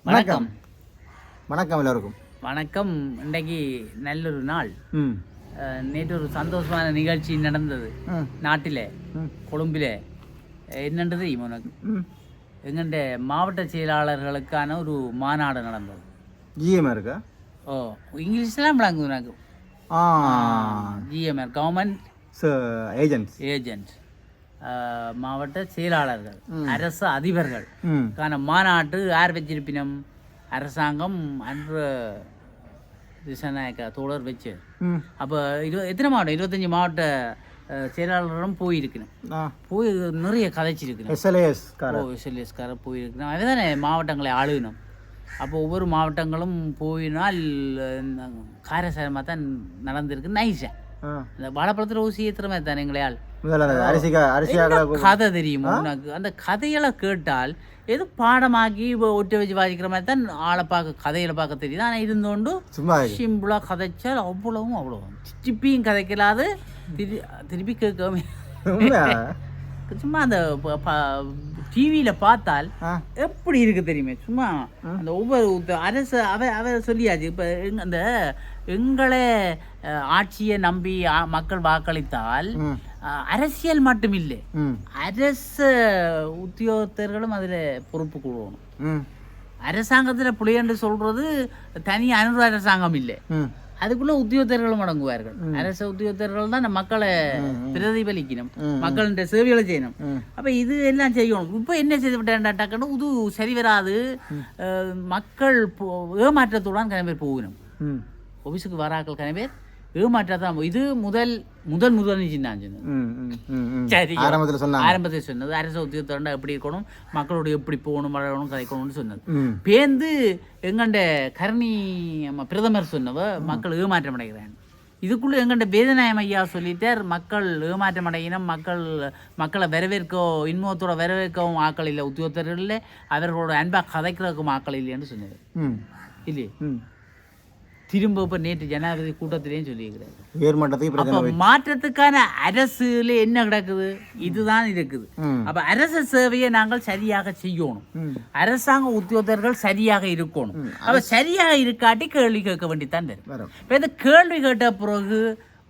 வணக்கம். வணக்கம் எல்லோருக்கும். வணக்கம். இன்றைக்கு நல்லொரு நாள். நேற்று ஒரு சந்தோஷமான நிகழ்ச்சி நடந்தது நாட்டில், கொழும்பில். என்னன்றது உனக்கு எங்கள்ட மாவட்ட செயலாளர்களுக்கான ஒரு மாநாடு நடந்தது. ஜிஎம்ஆர் இருக்கா? ஓ, இங்கிலீஷ்லாம் விளங்குது எனக்கு. ஜிஎம்ஆர் கவர்மெண்ட் ஏஜென்ட்ஸ், மாவட்ட செயலாளர்கள், அரசு அதிபர்கள் மாநாட்டு யார் வச்சிருப்பினம்? அரசாங்கம் அன்று திசாநாயக்க தோழர் வச்சு. அப்போ எத்தனை மாவட்டம்? 25 மாவட்ட செயலாளர்களும் போயிருக்கணும். போய் நிறைய கதைச்சிருக்கணும். எஸ்எல்எஸ்காரர் போயிருக்கணும். அதுதானே மாவட்டங்களை ஆளுகணும். அப்போ ஒவ்வொரு மாவட்டங்களும் போயினால் காரசாரமாக தான் நடந்திருக்கு. நைஸா இந்த வாழைப்பழத்தில் ஊசி ஏற்றுற மாதிரி தானே எங்களையால் கதை தெரியுமோ உனக்கு? அந்த கதைகளை கேட்டால் எது பாடமாக்கி ஒட்ட வச்சு வாசிக்கிற மாதிரி தான் ஆளை பார்க்க, கதைகளை பார்க்க தெரியுது. ஆனால் இருந்தோண்டு சிம்பிளாக கதைச்சால் அவ்வளவும் சிப்பியும் கதைக்கலாது, திருப்பி கேட்கவே. சும்மா அந்த டிவியில் பார்த்தால் எப்படி இருக்கு தெரியுமே. சும்மா அந்த ஒவ்வொரு அரசு அவ சொல்லியாச்சு. இப்போ அந்த எங்களை ஆட்சியை நம்பி மக்கள் வாக்களித்தால் அரசியல் மட்டும் இல்லை, அரசு உத்தியோகத்தர்களும் அதில் பொறுப்பு கொள்ளணும். அரசாங்கத்தில் புலியன்று சொல்றது தனி அனுர அரசாங்கம் இல்லை, அதுக்குள்ள உத்தியோகத்தர்களும் அடங்குவார்கள். அரசு உத்தியோகத்தர்கள் தான் மக்களை பிரதிபலிக்கணும், மக்கள்கிட்ட சேவைகளை செய்யணும். அப்ப இது எல்லாம் செய்யணும். இப்ப என்ன செய்து விட்டேன்டாக்கணும், இது சரி வராது. மக்கள் ஏமாற்றத்துடன் கிளம்பி போகணும். ஆஃபீஸுக்கு வராக்கள் கிளம்பி ஏமாற்றத்தான். இது முதல் சரி ஆரம்பத்தில் சொன்னது அரசு உத்தியோகத்தோட எப்படி இருக்கணும், மக்களோட எப்படி போகணும், வளரணும், கதைக்கணும்னு சொன்னது. பேந்து எங்கண்ட கருணி பிரதமர் சொன்னவ மக்கள் ஏமாற்றம் அடைகிறாங்க. இதுக்குள்ள எங்கண்ட வேதநாயம் ஐயா சொல்லிட்டார், மக்கள் ஏமாற்றம் அடையினம், மக்களை வரவேற்க, இன்முகத்தோட வரவேற்கவும் ஆக்கள் இல்லை, உத்தியோகத்தர்கள் இல்லை, அவர்களோட அன்பா கதைக்கிறதுக்கும் ஆக்கள் இல்லைன்னு சொன்னது இல்லையே. திரும்ப இப்போ நேற்று ஜனாதிபதி கூட்டத்திலேயும் சொல்லியிருக்கிறாரு, மாற்றத்துக்கான அரசுல என்ன கிடக்குது, இதுதான் இருக்குது. அப்ப அரசு சேவையை நாங்கள் சரியாக செய்யணும், அரசாங்க உத்தியோகத்தர்கள் சரியாக இருக்கணும். அப்ப சரியாக இருக்காட்டி கேள்வி கேட்க வேண்டித்தான் வரும். இப்ப இந்த கேள்வி கேட்ட பிறகு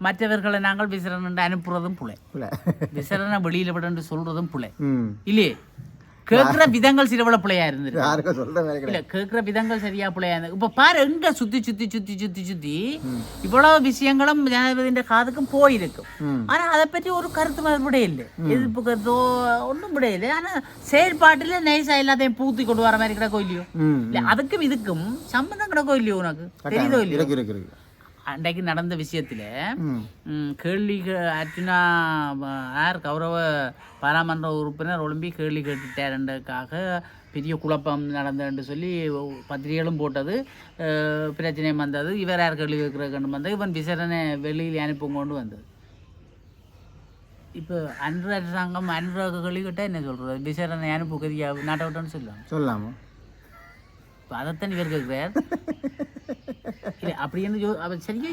மற்றவர்களை நாங்கள் விசரணை அனுப்புறதும் புலை, விசரணை வெளியில விட சொல்றதும் புலை இல்லையே. கேட்கிற விதங்கள் சிலவள பிள்ளையா இருந்துருக்கு, இல்ல கேட்கிற விதங்கள் சரியா பிள்ளையா இருந்து. இப்ப பாரு, எங்க சுத்தி இவ்வளவு விஷயங்களும் ஜனாதிபதியின் காதுக்கும் போயிருக்கும். ஆனா அதை பற்றி ஒரு கருத்து விட இல்லை, எதிர்ப்பு கருத்தோ ஒன்றும் விட இல்லை. ஆனா செயல்பாட்டுல நைசா எல்லாத்தையும் பூத்தி கொண்டு வர மாதிரி கிடக்கோ இல்லையோ, இல்ல அதுக்கும் இதுக்கும் சம்பந்தம் கிடக்கோ இல்லையோ, உனக்கு தெரியுதோ இல்லையோ. அன்றைக்கு நடந்த விஷயத்துல கேள்வி ஆற்றினா யார் கௌரவ பாராளுமன்ற உறுப்பினர் ஒலிம்பி கேள்வி கேட்டுட்டாருன்றதுக்காக பெரிய குழப்பம் நடந்ததுன்னு சொல்லி பத்திரிகைகளும் போட்டது, பிரச்சனையும் வந்தது. இவர் யார் கேள்வி கேட்குறதுன்னு வந்தது, இவன் விசாரணை வெளியில் அனுப்பும் கொண்டு வந்தது. இப்போ அன்று அரசாங்கம் அன்று கேள்வி கேட்டால் என்ன சொல்கிறது, விசாரணை அனுப்புக்கறியா நாட்டவுட்டன்னு சொல்லலாமா? இப்போ அதைத்தான் இவர் கேட்குறார். இல்லை அப்படின்னு அவர் சரியா.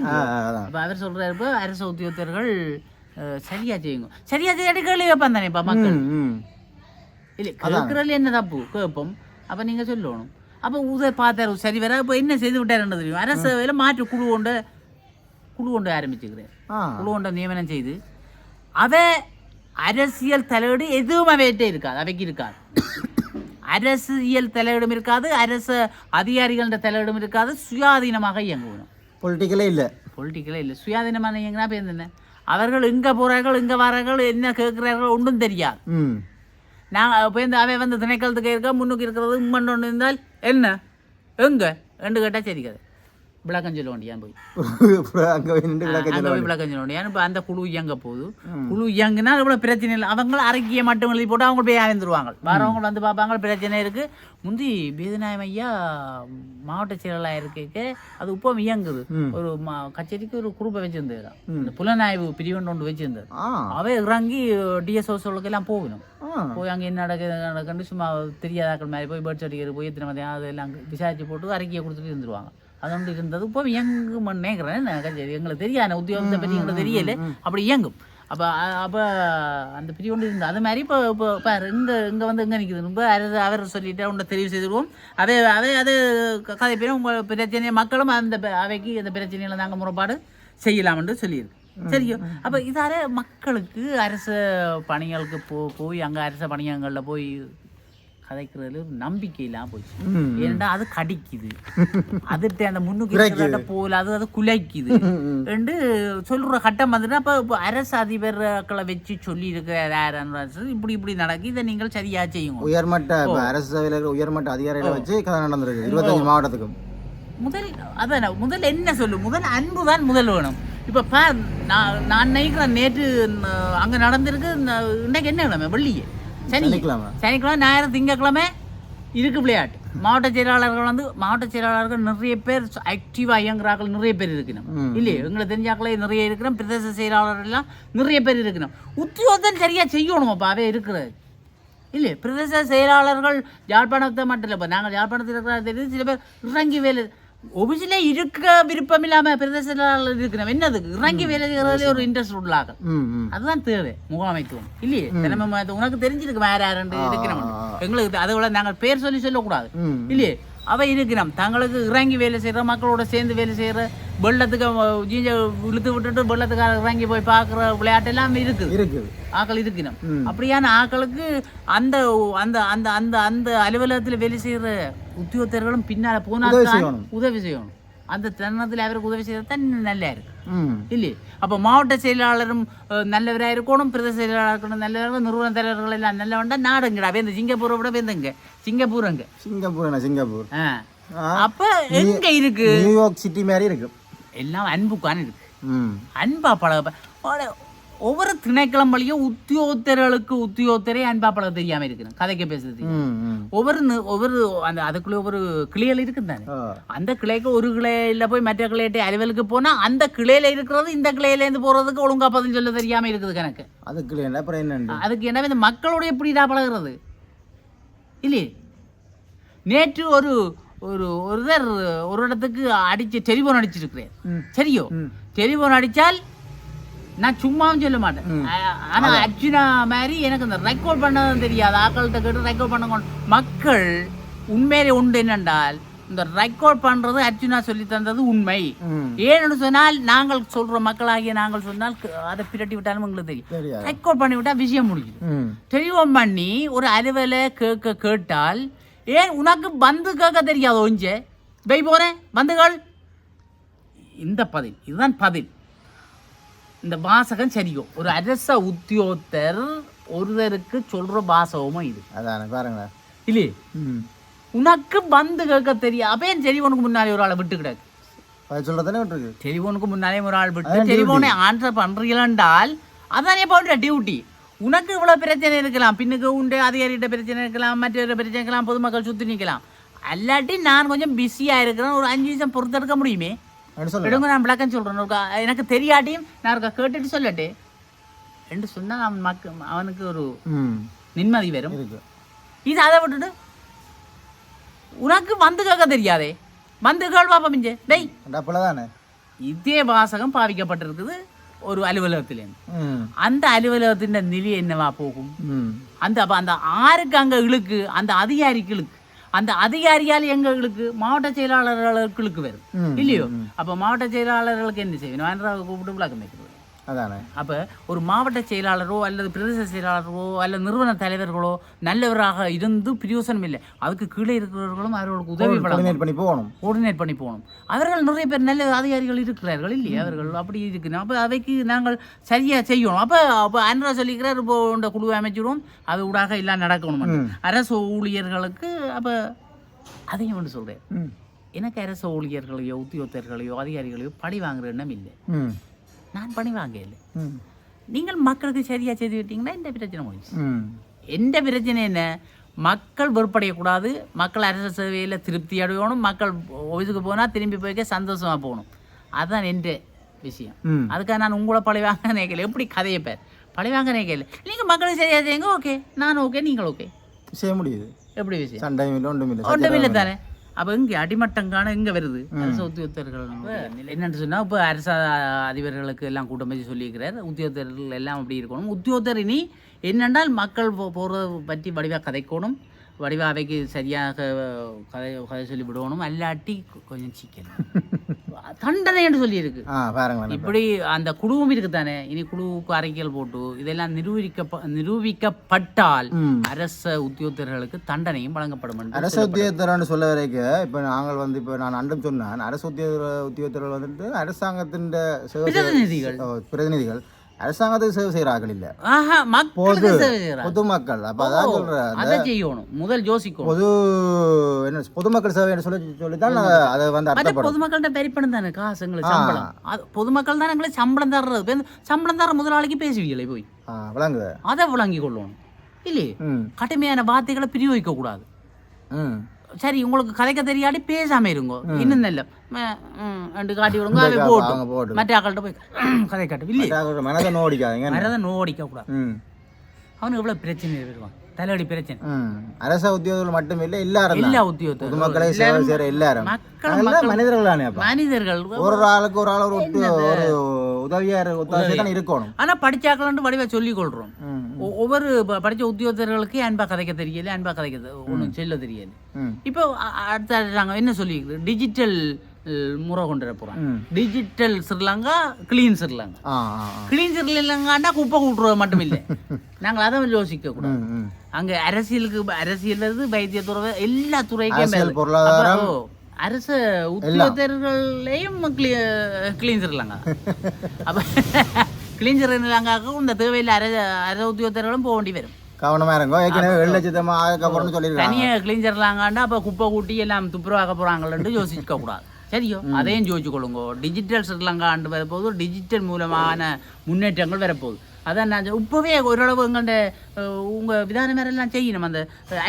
இப்போ அவர் சொல்கிறார், இப்போ அரசு உத்தியோகத்தர்கள் சரியா செய்யுங்க, சரியா செய்யாட்டி கேள்வி கேட்பான் தானே இப்போ மக்கள். இல்லை கேட்குறதுல என்ன தப்பு கேட்போம். அப்போ நீங்கள் சொல்லணும். அப்போ உதவி பார்த்தாரு சரி வர. இப்போ என்ன செய்து விட்டாருன்னு தெரியும், அரசு வேலை மாற்று குழு கொண்டு ஆரம்பிச்சுக்கிறேன். குழு கொண்ட நியமனம் செய்து அரசியல் தலையீடு எதுவும் அவையிட்டே இருக்காது, அவைக்கு இருக்காது. அரசியல் தலையிடும் இருக்காது, அரசு அதிகாரிகள தலையிடும் இருக்காது. சுயாதீனமாக இயங்குவோம். பொலிட்டிக்கலே இல்லை, சுயாதீனமான இயங்கினா பேர் என்ன? அவர்கள் எங்கே போகிறார்கள், எங்கே வரார்கள், என்ன கேட்குறார்கள் ஒன்றும் தெரியாது. நாங்கள் இப்போ அவை திணைக்களத்துக்கு இருக்க முன்னுக்கு இருக்கிறது உம்மன் ஒன்று இருந்தால் என்ன எங்கே ரெண்டு கேட்டால் சரிக்காது, விளக்கம் சொல்ல வேண்டியான் போய் விளக்கம் சொல்ல வேண்டியான். இப்போ அந்த குழு இயங்க போகுது. குழு இயங்குனா இவ்வளோ பிரச்சனை இல்லை. அவங்க அறிக்கையை மட்டும் எழுதி போட்டு அவங்க போய் ஆய்ந்துருவாங்க. வரவங்க வந்து பார்ப்பாங்க, பிரச்சனை இருக்குது. முந்தி வேதநாயம் ஐயா மாவட்ட செயலாளர் இருக்க அது இப்போ இயங்குது. ஒரு கச்சேரிக்கு ஒரு குரூப்பை வச்சிருந்தது, இந்த புலனாய்வு பிரிவுன்னு ஒன்று வச்சிருந்தது. அவை இறங்கி டிஎஸ்ஓக்களுக்கு எல்லாம் போகணும். போய் அங்கே என்ன நடக்குன்னு சும்மா தெரியாதாக்கள் மாதிரி போய் பேர்ட் சர்டிஃபிகேட் போய் எத்தனை மதியம் அதெல்லாம் விசாரிச்சு போட்டு அறிக்கையை கொடுத்துட்டு இருந்துருவாங்க. அதோண்டு இருந்தது. இப்போ இயங்கும் நினைக்கிறேன் கச்சேரி. எங்களுக்கு தெரியாது உத்தியோகத்தை பற்றி எங்களுக்கு தெரியல, அப்படி இயங்கும். அப்போ அந்த பிரிவு ஒன்று இருந்தது. அது மாதிரி இப்போ பாரு இங்கே வந்து எங்கே நிற்குது ரொம்ப அவர் சொல்லிட்டு உன்னை தெரிவு செய்திருவோம். அதே கதை பேரும் உங்கள் பிரச்சனையை மக்களும் அவைக்கு அந்த பிரச்சனையில் நாங்கள் முறைப்பாடு செய்யலாம்னு சொல்லியிருக்கு. சரியோ? அப்போ இதால மக்களுக்கு அரச பணிகளுக்கு போய் அங்கே அரச பணியங்களில் போய் கதைக்கிறதுல ஒரு நம்பிக்கை இல்லாமல் போச்சு. ஏன்னா அது கடிக்குது, அதுட்டு அந்த முன்னுக்கு போல அது குலைக்குது என்று சொல்ற கட்டம் வந்துட்டு. அப்போ அரசு அதிபர்களை வச்சு சொல்லி இருக்கிற இப்படி நடக்கு, இதை நீங்கள் சரியா செய்யுங்க. உயர்மட்ட அரசு உயர்மட்ட அதிகாரிகளை வச்சு கதை நடந்திருக்கு 25 மாவட்டத்துக்கும். முதல் என்ன சொல்லு, முதல் அன்பு தான் முதல் வேணும். இப்போ நான் நினைக்கிறேன் நேற்று அங்கே நடந்திருக்கு. இன்னைக்கு என்ன கிழமை? வெள்ளியே, சனிக்கிழமை, ஞாயிறு, திங்கக்கிழமை இருக்கு விளையாட்டு. மாவட்ட செயலாளர்கள் நிறைய பேர் ஆக்டிவாக இயங்குறார்கள், நிறைய பேர் இருக்கணும் இல்லையே? எங்களை தெரிஞ்சாக்களே நிறைய இருக்கிறோம், பிரதேச செயலாளர் எல்லாம் நிறைய பேர் இருக்கணும். உத்தியோகம் சரியாக செய்யணும். அப்போ அவே இருக்கிறது இல்லையே? பிரதேச செயலாளர்கள் யாழ்ப்பாணத்தை மட்டும் இல்லை, இப்போ நாங்கள் யாழ்ப்பாணத்தில் இருக்கிற தெரியுது. சில பேர் இறங்கி வேலை ஒபிசில இருக்க விருப்பம் இல்லாம பிரதேச இருக்கணும். என்னதுக்கு இறங்கி வேலை செய்யறதுல ஒரு இன்ட்ரெஸ்ட் உள்ளாக, அதுதான் தேவை. முகாமைத்துவம் இல்லையே? தலைமை உனக்கு தெரிஞ்சிருக்கு வேற யாருன்னு இருக்கணும். எங்களுக்கு அதை விட நாங்கள் பேர் சொல்லக்கூடாது இல்லையே? அவை இருக்கணும். தங்களுக்கு இறங்கி வேலை செய்யற, மக்களோட சேர்ந்து வேலை செய்யற, வெள்ளத்துக்கு இழுத்து விட்டுட்டு வெள்ளத்துக்காக இறங்கி போய் பார்க்குற விளையாட்டு எல்லாம் இருக்குது. ஆக்கள் இருக்கணும். அப்படியான ஆக்களுக்கு அந்த அந்த அந்த அந்த அந்த அலுவலகத்தில் வேலை செய்யற உத்தியோகத்தர்களும் பின்னால போனால் உதவி செய்யணும். அந்த தருணத்தில் அவருக்கு உதவி செய்யறது தான் நல்லா இருக்கு இல்லையே? அப்போ மாவட்ட செயலாளரும் நல்லவராக இருக்கணும், பிரதேச செயலாளர் இருக்கணும் நல்லவர்கள், நிறுவன தலைவர்கள் எல்லாம் நல்ல வேண்டாம். நாடுங்கடா வேந்த சிங்கப்பூரை விட வேந்தங்க சிங்கப்பூர் அப்ப எங்க இருக்கு? நியூயார்க் சிட்டி மாதிரி இருக்கு. எல்லாம் அன்புக்கான இருக்கு. அன்பா பழக ஒவ்வொரு திணைக்களம் வழியும் உத்தியோகத்தரே அன்பா பழக தெரியாம இருக்கணும். கதைக்க பேசுறது ஒவ்வொரு அந்த அதுக்குள்ள ஒவ்வொரு கிளைகள் இருக்குது தானே. அந்த கிளைக்கு ஒரு கிளையில போய் மற்ற கிளையிட்ட அலுவலுக்கு போனா அந்த கிளையில இருக்கிறது இந்த கிளையில இருந்து போறதுக்கு ஒழுங்கா பதில் சொல்ல தெரியாம இருக்குது கணக்கு. அதுக்கு என்ன இந்த மக்களோட எப்படிடா பழகிறது இல்லையே? நேற்று ஒரு இடத்துக்கு அடிச்சு டெலிபோன் அடிச்சிருக்கிறேன். சரியோ? டெலிபோன் அடிச்சால் நான் சும்மாவும் சொல்ல மாட்டேன். ஆனா அர்ஜுனா மாதிரி எனக்கு இந்த ரெக்கார்ட் பண்ணதும் தெரியாது. ஆக்கள்கிட்ட கேட்டு ரெக்கார்ட் பண்ண மக்கள் உண்மையிலே உண்டு. என்னென்றால் இந்த ரெக்கார்ட் பண்றது அர்ஜுனா சொல்லி தந்தது உண்மை. ஏன்னு சொன்னால் நாங்கள் சொல்ற மக்களாகிய நாங்கள் சொன்னால் அதை பிரட்டி விட்டாலும் எங்களுக்கு தெரியும். ரெக்கார்ட் பண்ணி விட்டா விஷயம் முடியுது. டெலிபோன் பண்ணி ஒரு அலுவலை கேட்டால் ஏன் உனக்கு வந்து கேட்க தெரியாது? ஒஞ்சே போய் போறேன் வந்துகள் இந்த பதில், இதுதான் பதில். இந்த வாசகம் சரியோ? ஒரு அரச உத்தியோகத்தர் ஒருத்தருக்கு சொல்ற வாசகமும் இது. அதான பாருங்களேன் இல்லையே? உனக்கு வந்து கேட்க தெரியாது. அப்ப ஏன் டெலிபோனுக்கு முன்னாலே ஒரு ஆளை விட்டு கிடக்கு சொல்றதானே விட்டுருக்கு. டெலிபோனுக்கு முன்னாலே ஒரு ஆள் விட்டு டெலிபோனை ஆன்சர் பண்றீங்களால் அதானே போன்ற டியூட்டி. உனக்கு இவ்வளவு பிரச்சனை இருக்கலாம், பின்னுக்கு உண்டு அதிகாரிகிட்ட பிரச்சனை இருக்கலாம், மற்ற பிரச்சனை இருக்கலாம், பொதுமக்கள் சுற்றி நிற்கலாம். அல்லாட்டி நான் கொஞ்சம் பிஸியா இருக்கிறேன், ஒரு 5 நிமிஷம் பொறுத்தெடுக்க முடியுமே எடுங்க. நான் விளக்கம் சொல்றேன். எனக்கு தெரியாட்டியும் நான் கேட்டுட்டு சொல்லட்டே என்று சொன்னா அவனுக்கு ஒரு நிம்மதி வரும். இது அதை விட்டுட்டு உனக்கு வந்து கேட்க தெரியாதே, வந்து கேள்வா பமிஞ்சே டெய். இதே வாசகம் பாவிக்கப்பட்டிருக்குது ஒரு அலுவலகத்திலேருந்து. அந்த அலுவலகத்தின் நிலை என்னவா போகும்? அந்த ஆருக்கு அங்க இழுக்கு, அந்த அதிகாரிக்கு இழுக்கு, அந்த அதிகாரியால் எங்களுக்கு மாவட்ட செயலாளர்களுக்கு வரும் இல்லையோ? அப்ப மாவட்ட செயலாளர்களுக்கு என்ன செய்யணும்? கூப்பிட்டு விளக்கம் வைக்கிறது. அதானே. அப்ப ஒரு மாவட்ட செயலாளரோ அல்லது பிரதேச செயலாளரோ அல்லது நிறுவன தலைவர்களோ நல்லவராக இருந்து பிரயோசனம் இல்லை. அதுக்கு கீழே இருக்கிறவர்களும் அவர்களுக்கு உதவி கோஆர்டினேட் பண்ணி போகணும். அவர்கள் நிறைய பேர் நல்ல அதிகாரிகள் இருக்கிறார்கள் இல்லையா? அவர்கள் அப்படி இருக்கணும். அப்போ அவைக்கு நாங்கள் சரியா செய்யணும். அப்போ அன்றா சொல்லிக்கிறார், இப்போ இந்த குழுவை அமைச்சிடுவோம், அது ஊடாக எல்லாம் நடக்கணும். அரசு ஊழியர்களுக்கு அப்போ அதையும் ஒன்று சொல்றேன், எனக்கு அரசு ஊழியர்களையோ உத்தியோகத்தர்களையோ அதிகாரிகளையோ பழி வாங்குற எண்ணம் இல்லை. நான் பணி வாங்க இல்லை. நீங்கள் மக்களுக்கு சரியா செய்து விட்டீங்கன்னா இந்த பிரச்சனை முடிச்சு. எந்த பிரச்சனை என்ன? மக்கள் வெறுப்படையக்கூடாது, மக்கள் அரசு சேவையில் திருப்தி அடையணும், மக்கள் ஒய்துக்கு போனால் திரும்பி போய்க்க சந்தோஷமாக போகணும். அதுதான் எந்த விஷயம். அதுக்காக நான் உங்களை பழி வாங்க நினைக்கல. எப்படி கதையப்பேர் பழி வாங்க நினைக்கல. நீங்கள் மக்களுக்கு சரியா செய்யுங்க, ஓகே, நான் ஓகே, நீங்கள் ஓகே செய்ய முடியுது. எப்படி விஷயம்? ஒன்றும் இல்லை தானே. அப்போ இங்கே அடிமட்டங்கான எங்கே வருது அரசு உத்தியோகத்தர்கள் என்னென்னு சொன்னால் இப்போ அரசு அதிபர்களுக்கு எல்லாம் கூட்டம் வச்சு சொல்லியிருக்கிறார் உத்தியோகத்தர்கள் எல்லாம் அப்படி இருக்கணும். உத்தியோகத்தர் இனி என்னென்றால் மக்கள் போகிறத பற்றி வடிவாக கதைக்கணும், வடிவாக அவைக்கு சரியாக கதை சொல்லி விடணும், அல்லாட்டி கொஞ்சம் சிக்கணும் தண்டனை என்று சொல்லியிருக்கு. இப்படி அந்த குழுவும் இருக்குதானே, இனி குழுவுக்கு அறிக்கைகள் போட்டு இதெல்லாம் நிரூபிக்கப்பட்டால் அரச உத்தியோகத்தர்களுக்கு தண்டனையும் வழங்கப்படும். அரசு உத்தியோகத்தர் சொல்ல வரைக்கும் இப்போ நாங்கள் வந்து இப்போ நான் அன்றும் சொன்னேன், அரசு உத்தியோகத்தர்கள் வந்துட்டு அரசாங்கத்தின் பிரதிநிதிகள் அரசாங்கத்துக்கு சேவை செய்கிறார்கள் இல்ல, பொதுமக்கள். அப்ப அதான் சொல்றேன், அதை செய்யணும் முதல் யோசிக்கும். பொதுமக்கள் சேவை சொல்லித்தான் அதை வந்து அர்த்தப்படும். பொதுமக்கள்கிட்ட பெரிப்பணம் தானே காசு எங்களுக்கு சம்பளம், பொதுமக்கள் தான் எங்களை சம்பளம் தர்றது. சம்பளம் தர முதலாளிக்கு பேசுவீங்களே போய் விளங்குது, அதை விளங்கி கொள்ளணும் இல்லையே. கடுமையான வார்த்தைகளை பிரயோகிக்க கூடாது. சரி உங்களுக்கு கதைக்க தெரியாடி பேசாம இருங்கோ, இன்னும் நல்ல காட்டி விடுங்க, அவை போட்டு மற்ற ஆக்கள்கிட்ட போய் கதை காட்டு இல்லையே. மனதை நோடிக்க கூடாது. அவனுக்கு எவ்வளவு பிரச்சனை வருவான், தலைவலி பிரச்சனை. அரச உத்தியோகர்கள் மட்டும் இல்ல, எல்லா உத்தியோகத்தரும் பொதுமக்களை சேவை செய்யற எல்லாரும் மனிதர்கள் தானே. மனிதர்கள் ஒரு ஆளுக்கு ஒரு ஆள் ஒரு உதவியா இருக்கணும். ஆனா படிச்சாக்கலான்னு வடிவா சொல்லிக் கொள்றோம். ஒவ்வொரு படிச்ச உத்தியோகத்தர்களுக்கு அன்பா கதைக்க தெரியல, அன்பா கதைக்க ஒன்றும் சொல்ல தெரியாது. இப்போ அடுத்த நாங்கள் என்ன சொல்லியிருக்கிறோம், டிஜிட்டல் முறை கொண்டு வர போகிறோம். Digital Sri Lanka, clean Sri Lanka. Clean ஸ்ரீலங்காண்டா குப்பை கூட்டுறது மட்டும் இல்லை, நாங்கள் அதை யோசிக்க கூடாது. அங்கே அரசியல் வருது, வைத்தியத்துறை, எல்லா துறைக்கும் பொருளாதாரம், அரசு உத்தியோகத்தர்களையும் கிளீன் ஸ்ரீலங்கா. அப்போ கிளீன் ஸ்ரீலங்காவுக்கு இந்த தேவையில் அரசு உத்தியோகத்தர்களும் போக வேண்டி வரும். கவனமா இருக்கும். ஏற்கனவே 7,00,000 சொல்லியிருக்காங்க. தனியாக கிளீன் ஸ்ரீலங்காண்டா அப்போ குப்பை கூட்டி எல்லாம் துப்புரவாக்க போகிறாங்களேன்னு யோசிக்க கூடாது. சரியோ, அதையும் யோசிச்சு கொள்ளுங்க. டிஜிட்டல் ஸ்ரீலங்காண்டு வரப்போகுது, டிஜிட்டல் மூலமான முன்னேற்றங்கள் வரப்போகுது. அதான் நான் இப்போவே ஓரளவு எங்கள்கிட்ட உங்கள் விதானமெல்லாம் செய்யணும். அந்த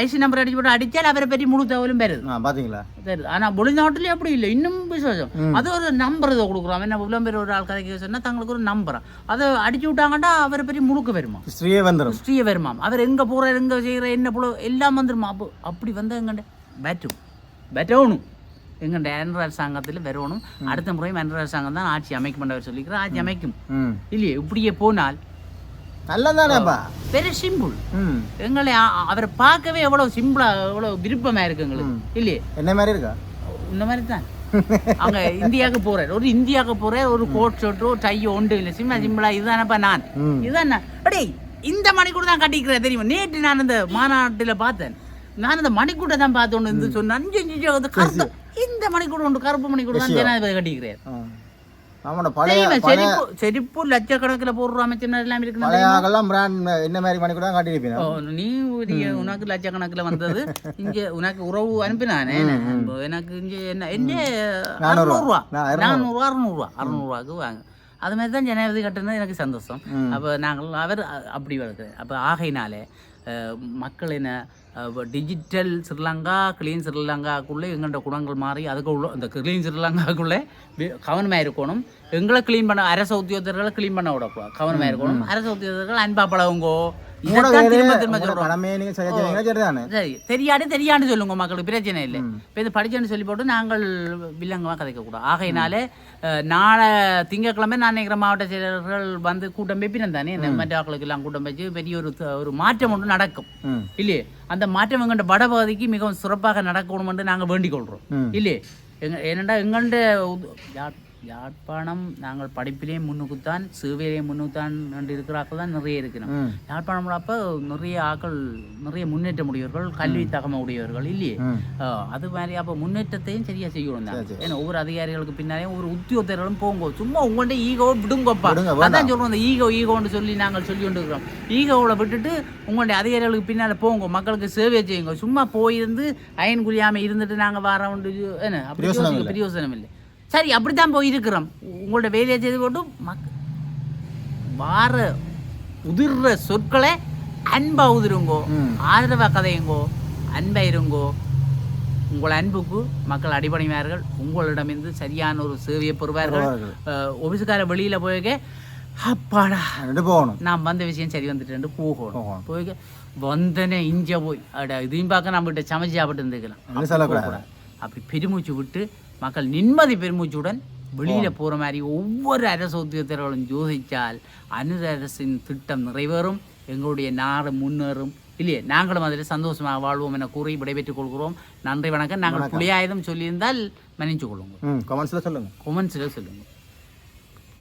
ஐசி நம்பர் அடிச்சு போட்டு அடித்தால் அவரை பற்றி முழு தகவலும் வருது, பார்த்தீங்களா வருது. ஆனால் வெளிநாட்டிலே அப்படி இல்லை, இன்னும் விசேஷம். அது ஒரு நம்பர் இதை கொடுக்குறோம். என்ன விளம்பரம் ஒரு ஆள் கதைக்கு சொன்னால் தங்களுக்கு ஒரு நம்பரை அதை அடிச்சு விட்டாங்கன்னா அவரை பற்றி முழுக்க வருமா, ஸ்ரீயே வருமாம். அவர் எங்கே போகிறார், எங்கே செய்கிற, என்ன போல எல்லாம் வந்துருமா. அப்படி வந்து எங்கள்கிட்ட பெட்டணும். எங்கள்கிட்ட ஆந்திர அரசாங்கத்தில் வரணும். அடுத்த முறையும் ஆந்திர அரசாங்கம் தான் ஆட்சி அமைக்கும் பண்ணவர் சொல்லிக்கிறோம். ஆட்சி அமைக்கும் இல்லையே. இப்படியே போனால் நல்லதானேப்பா, வெரி சிம்பிள். எங்களை அவரை பார்க்கவே எவ்வளவு சிம்பிளா, எவ்வளவு விருப்பமா இருக்கு எங்களுக்கு இல்லையே. என்ன மாதிரி இருக்கா, இந்த மாதிரி தான். அங்க இந்தியாவுக்கு போறாரு, ஒரு இந்தியாவுக்கு போறாரு, ஒரு கோட் ஷர்ட்டோ டையோ ஒன்று இல்லை, சிம்பிளா. இதுதானப்பா நான், இதுதான் அடே இந்த மணிக்கூட தான் கட்டிக்கிறேன் தெரியுமா. நேற்று நான் இந்த மாநாட்டில் பார்த்தேன், நான் இந்த மணிக்கூட தான் பார்த்தோன்னு இருந்து சொன்னேன். இந்த மணிக்கூட ஒன்று, கருப்பு மணிக்கூட தான் ஜனாதிபதி கட்டிக்கிறேன். செருப்பு லட்சக்கணக்கில் போடுற அமைச்சர் எல்லாம் இருக்கு. நீ உனக்கு லட்சக்கணக்கில் வந்தது இங்க, உனக்கு உறவு அனுப்பினானே எனக்கு இங்க என்ன 600 வாங்க. அது மாதிரி தான் ஜனாதிபதி கட்டுனது எனக்கு சந்தோஷம். அப்போ நாங்கள் அவர் அப்படி வளர்க்குறேன். அப்போ ஆகையினாலே மக்கள் என்ன டிஜிட்டல் ஸ்ரீலங்கா, கிளீன் ஸ்ரீலங்காக்குள்ளே எங்கள்கிட்ட குணங்கள் மாறி அதுக்குள்ள இந்த கிளீன் ஸ்ரீலங்காக்குள்ளே கவனமாக இருக்கணும். எங்களை கிளீன் பண்ண அரசு உத்தியோகத்தர்களை கிளீன் பண்ண விடக்கூடாது, கவனமாக இருக்கணும். அரசு உத்தியோகத்தர்கள் அன்பா பழகுங்கோ. தெரியாண்டு சொல்லுங்க, மக்களுக்கு பிரச்சனை இல்லை. இப்போ இது படிச்சேன்னு சொல்லி போட்டு நாங்கள் வில்லங்கமாக கதைக்க கூடாது. ஆகையினாலே நாளை திங்கட்கிழமை நான் நினைக்கிற மாவட்ட செயலர்கள் வந்து கூட்டம் வைப்பினம் தானே, இந்த மற்ற ஆக்களுக்கு எல்லாம் கூட்டம் வச்சு பெரிய ஒரு மாற்றம் ஒன்று நடக்கும் இல்லையே. அந்த மாற்றம் எங்கள்கிட்ட வடபகுதிக்கு மிகவும் சிறப்பாக நடக்கணும் என்று நாங்கள் வேண்டிக் கொள்கிறோம் இல்லையே. ஏனெண்டா எங்கள்கிட்ட யாழ்ப்பாணம் நாங்கள் படிப்பிலேயே முன்னுக்குத்தான், சேவையிலேயே முன்னுக்குத்தான் என்று இருக்கிறாக்கள் தான் நிறைய இருக்கணும். யாழ்ப்பாணம் அப்போ நிறைய ஆக்கள், நிறைய முன்னேற்ற உடையவர்கள், கல்வி தகமை உடையவர்கள் இல்லையே. அது மாதிரி அப்போ முன்னேற்றத்தையும் சரியாக செய்யணும் தான். ஏன்னா ஒவ்வொரு அதிகாரிகளுக்கு பின்னாலேயும் ஒவ்வொரு உத்தியோகத்தர்களும் போங்கோ, சும்மா உங்கள்கிட்ட ஈகோ விடுங்கப்பா. அதான் சொல்கிறோம், அந்த ஈகோன்னு சொல்லி நாங்கள் சொல்லி கொண்டு இருக்கிறோம். ஈகோவில் விட்டுட்டு உங்களுடைய அதிகாரிகளுக்கு பின்னால் போங்க, மக்களுக்கு சேவை செய்யுங்க. சும்மா போயிருந்து அயன் குளியாமல் இருந்துட்டு நாங்கள் வர உண்டு என்ன அப்படி பிரயோசனம் இல்லை. சரி, அப்படித்தான் போயிருக்கிறோம். உங்களோட வேலையை செய்து போட்டு வார உதிர்ற சொற்களை அன்பா உதிருங்கோ, ஆதரவா கதையுங்கோ, அன்பா இருங்கோ. உங்கள் அன்புக்கு மக்கள் அடிபணிவார்கள், உங்களிடமிருந்து சரியான ஒரு சேவையை பெறுவார்கள். ஒபிசுக்கார வெளியில போய்க்க அப்பாடா போகணும், நான் வந்த விஷயம் சரி வந்துட்டு போகணும். போய்க்க வந்தனே இஞ்ச போய் இதையும் பார்க்க நம்மகிட்ட சமைச்சு சாப்பிட்டு இருந்துக்கலாம். அப்படி பெருமூச்சு விட்டு மக்கள் நிம்மதி பெருமூச்சுடன் வெளியில் போகிற மாதிரி ஒவ்வொரு அரசு உத்தியோகத்தர்களும் யோசித்தால் அனுர அரசின் திட்டம் நிறைவேறும், எங்களுடைய நாடு முன்னேறும் இல்லையே. நாங்களும் அதில் சந்தோஷமாக வாழ்வோம் என கூறி விடைபெற்றுக் கொள்கிறோம். நன்றி, வணக்கம். நாங்கள் புளியாயுதம் சொல்லியிருந்தால் மன்னிச்சு கொள்ளுங்க, கமெண்ட்ஸில் சொல்லுங்கள். கமெண்ட்ஸில் சொல்லுங்கள்.